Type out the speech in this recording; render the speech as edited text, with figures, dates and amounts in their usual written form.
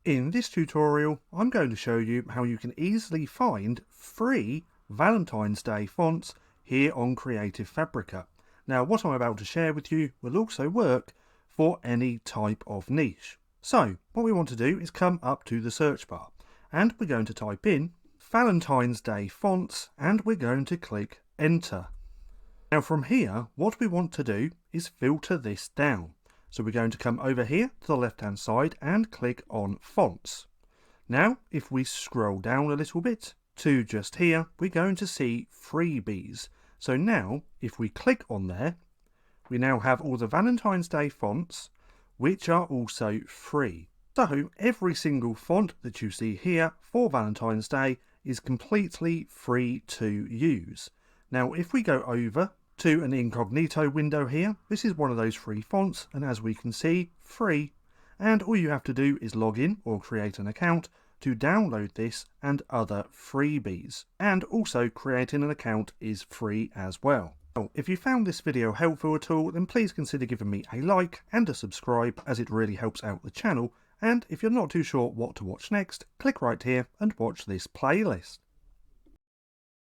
In this tutorial, I'm going to show you how you can easily find free Valentine's Day fonts here on Creative Fabrica. Now, what I'm about to share with you will also work for any type of niche. So, what we want to do is come up to the search bar and we're going to type in Valentine's Day fonts and we're going to click Enter. Now from here, what we want to do is filter this down. So we're going to come over here to the left hand side and click on fonts. Now if we scroll down a little bit to just here, we're going to see freebies. So now if we click on there, we now have all the Valentine's Day fonts which are also free. So every single font that you see here for Valentine's Day is completely free to use. Now if we go over to an incognito window here, this is one of those free fonts, and as we can see, free, and all you have to do is log in or create an account to download this and other freebies. And also creating an account is free as well. If you found this video helpful at all, then please consider giving me a like and a subscribe, as it really helps out the channel. And if you're not too sure what to watch next, click right here and watch this playlist.